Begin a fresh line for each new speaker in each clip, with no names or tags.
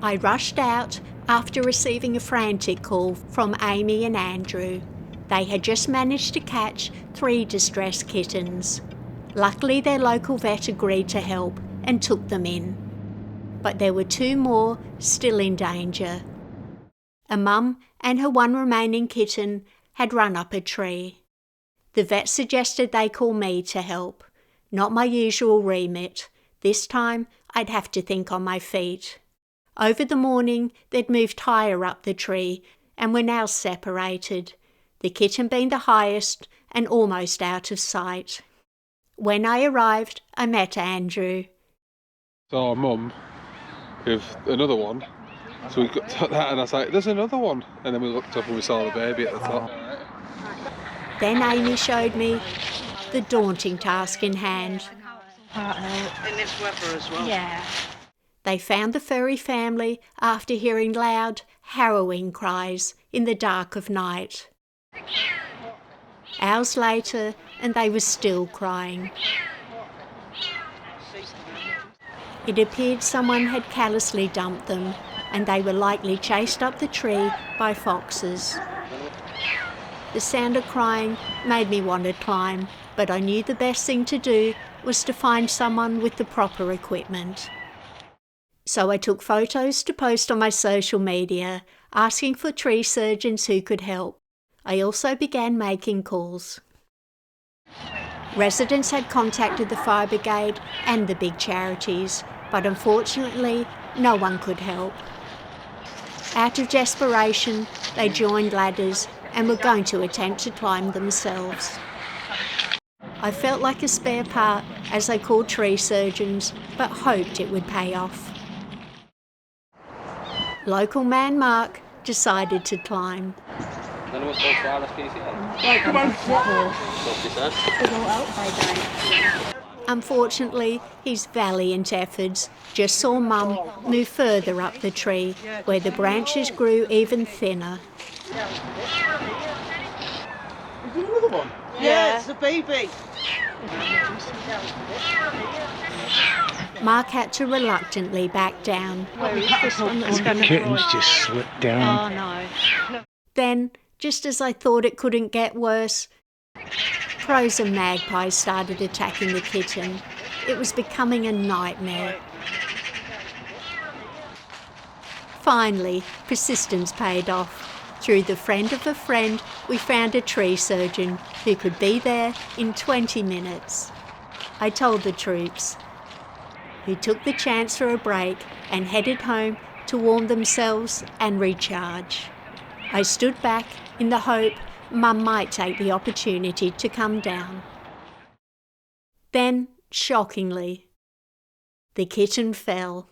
I rushed out after receiving a frantic call from Amy and Andrew. They had just managed to catch 3 distressed kittens. Luckily, their local vet agreed to help and took them in. But there were 2 more still in danger. A mum and her 1 remaining kitten had run up a tree. The vet suggested they call me to help. Not my usual remit. This time, I'd have to think on my feet. Over the morning, they'd moved higher up the tree and were now separated, the kitten being the highest and almost out of sight. When I arrived, I met Andrew.
So our mum with another one, so we got that and I was like, there's another one, and then we looked up and we saw the baby at the top.
Then Amy showed me the daunting task in hand.
In this weather as well.
Yeah. They found the furry family after hearing loud, harrowing cries in the dark of night. Hours later, and they were still crying. It appeared someone had callously dumped them, and they were likely chased up the tree by foxes. The sound of crying made me want to climb, but I knew the best thing to do was to find someone with the proper equipment. So I took photos to post on my social media, asking for tree surgeons who could help. I also began making calls. Residents had contacted the fire brigade and the big charities, but unfortunately, no one could help. Out of desperation, they joined ladders and were going to attempt to climb themselves. I felt like a spare part as they called tree surgeons, but hoped it would pay off. Local man Mark decided to climb. Unfortunately, his valiant efforts just saw Mum move further up the tree, where the branches grew even thinner.
Is there another one? Yeah, it's a baby.
Mark had to reluctantly back down.
Where is this one that's going to
Kittens just slipped down.
Oh no.
Then, just as I thought it couldn't get worse, crows and magpies started attacking the kitten. It was becoming a nightmare. Finally, persistence paid off. Through the friend of a friend, we found a tree surgeon who could be there in 20 minutes. I told the troops, who took the chance for a break and headed home to warm themselves and recharge. I stood back in the hope Mum might take the opportunity to come down. Then, shockingly, the kitten fell.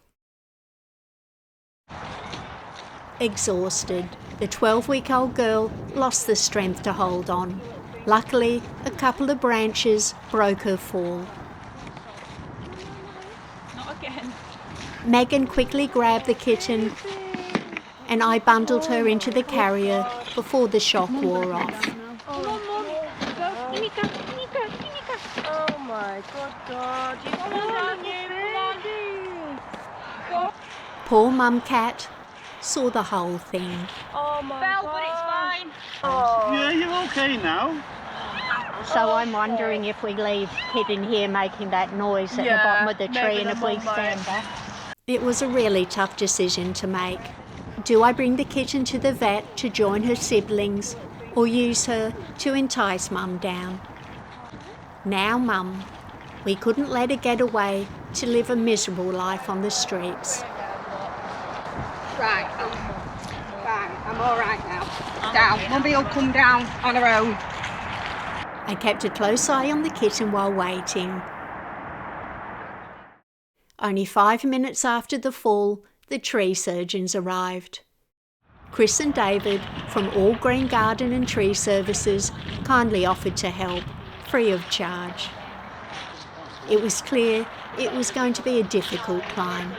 Exhausted, the 12-week-old girl lost the strength to hold on. Luckily, a couple of branches broke her fall.
Not again.
Megan quickly grabbed the kitten and I bundled her into the carrier before the shock wore off.
Come on, Mum. Go. Gimme.
Oh my God. You
Come on.
Poor Mum Cat saw the whole thing.
Oh my God. But it's fine.
Oh. Yeah, you're okay now.
So I'm wondering if we leave Kitten here making that noise at the bottom of the tree and if we stand back. It was a really tough decision to make. Do I bring the kitten to the vet to join her siblings or use her to entice Mum down? Now Mum, we couldn't let her get away to live a miserable life on the streets.
Right, I'm all right now. Down, Mummy will come down on her own.
I kept a close eye on the kitten while waiting. Only 5 minutes after the fall, the tree surgeons arrived. Chris and David from All Green Garden and Tree Services kindly offered to help, free of charge. It was clear it was going to be a difficult climb.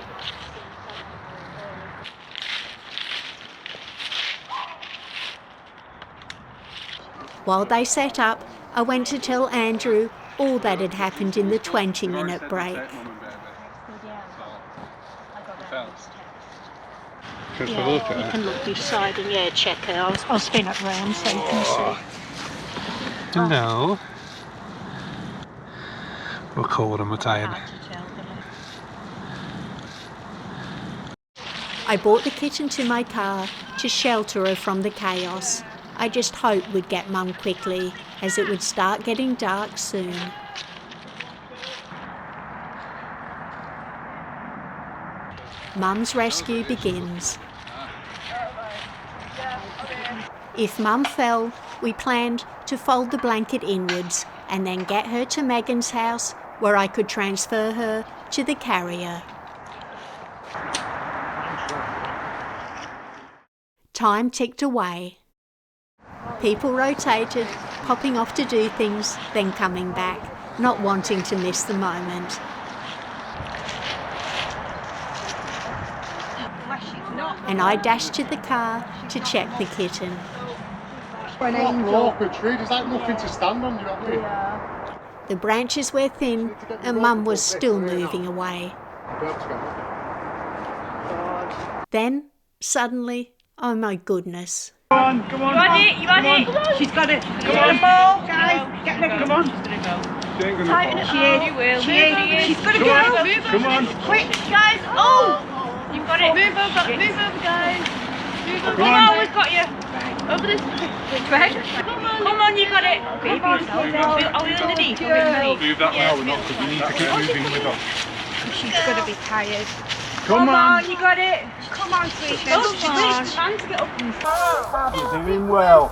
While they set up, I went to tell Andrew all that had happened in the 20-minute break.
Just have a look at
You
her.
can look this side and check her. I'll spin it round so you can see.
Hello. We're cold and we're tired.
I brought the kitten to my car to shelter her from the chaos. I just hoped we'd get Mum quickly, as it would start getting dark soon. Mum's rescue begins. If Mum fell, we planned to fold the blanket inwards and then get her to Megan's house, where I could transfer her to the carrier. Time ticked away. People rotated, popping off to do things, then coming back, not wanting to miss the moment. And I dashed to the car to check the kitten.
An angel. There's like nothing to stand on, you know what I mean?
The branches were thin and Mum was still moving away. Then, suddenly, oh my goodness.
Come on, come on.
You got it.
She's got it.
Come on.
Guys, get ready.
Come on.
She ain't gonna
She is.
You will.
She is. She's got to
Come
go.
on. Come on.
Quick.
Guys, oh! You've got it. Move over, guys. Move over.
Come on.
Oh, we've got you. Over this. Which way? Come on, you got it. Baby, are we underneath?
move that now or not, because we need to keep moving with her.
She's going to be tired.
Come on.
You got it.
Come on, sweetie.
Oh,
Come on.
man to get up.
You're doing well.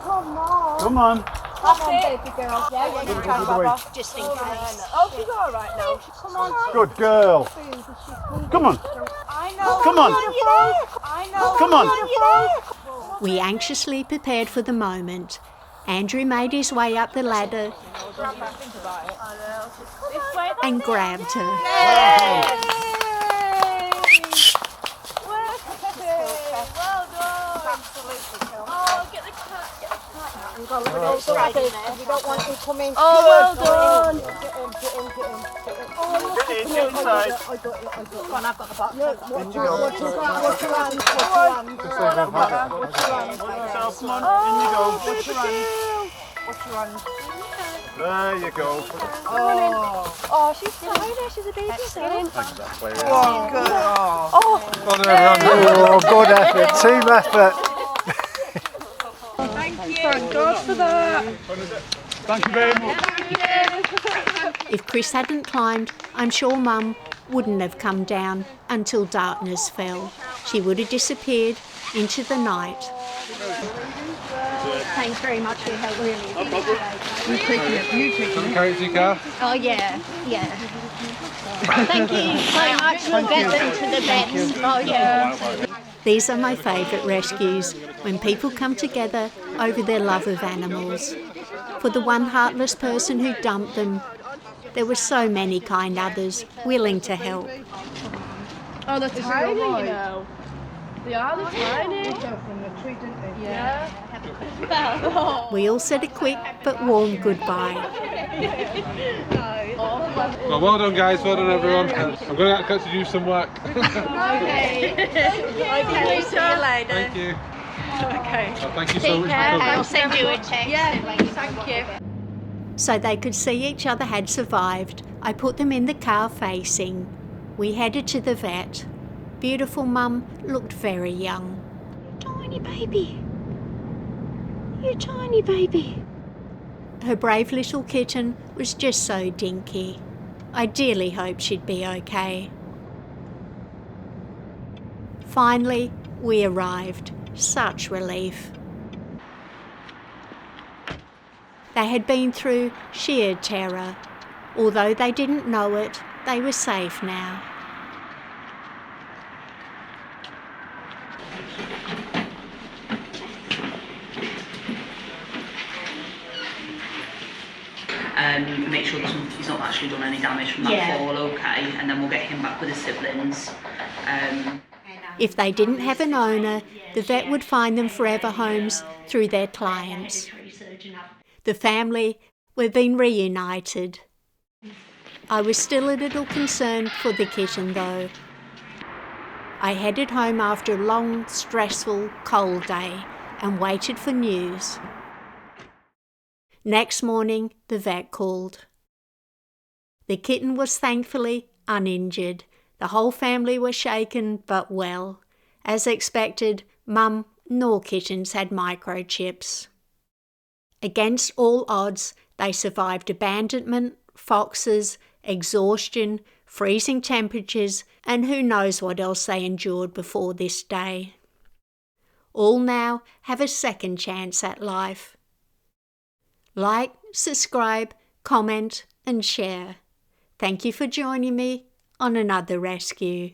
Come on.
Come on, baby girl. Yeah, you can, Baba.
Just in case.
Oh, she's all right now. Come on.
Good girl. Come on.
I know.
Come on.
I know.
Come on.
We anxiously prepared for the moment. Andrew made his way up the ladder and grabbed her.
Well done.
We don't want you coming.
Oh, well done.
Get in inside.
Come on, I've got the box. Watch your hands. Watch your hands.
Come on. In you go.
Watch your hands. Watch your hands.
There you go.
Oh, she's tired. She's a baby.
Oh, good.
Oh, good effort, team effort.
Thank God for that.
Thank you very much.
If Chris hadn't climbed, I'm sure Mum wouldn't have come down until darkness fell. She would have disappeared into the night.
Thanks very much for your help, really.
Can carry it to your car?
Oh, yeah. Thank you so much. We'll get them to the vets. Oh, yeah.
These are my favourite rescues, when people come together over their love of animals. For the one heartless person who dumped them, there were so many kind others willing to help.
Oh, they're tiny, you know. They are, they're tiny. Yeah.
We all said a quick but warm goodbye.
Well done guys, well done everyone. I'm going to have to do some work.
Okay. Okay, see you later.
Thank you.
Okay.
Well, thank you so much for coming.
I'll send you a text.
Yeah, thank you.
So they could see each other had survived, I put them in the car facing. We headed to the vet. Beautiful Mum looked very young.
Tiny baby. You tiny baby.
Her brave little kitten was just so dinky. I dearly hoped she'd be okay. Finally, we arrived. Such relief. They had been through sheer terror. Although they didn't know it, they were safe now.
Make sure he's not actually done any damage from that fall, okay, and then we'll get him back with his siblings.
If they didn't have an owner, the vet would find them forever homes through their clients. The family were being reunited. I was still a little concerned for the kitten though. I headed home after a long, stressful, cold day and waited for news. Next morning, the vet called. The kitten was thankfully uninjured. The whole family were shaken but well. As expected, Mum nor kittens had microchips. Against all odds, they survived abandonment, foxes, exhaustion, freezing temperatures, and who knows what else they endured before this day. All now have a second chance at life. Like, subscribe, comment, and share. Thank you for joining me on another rescue.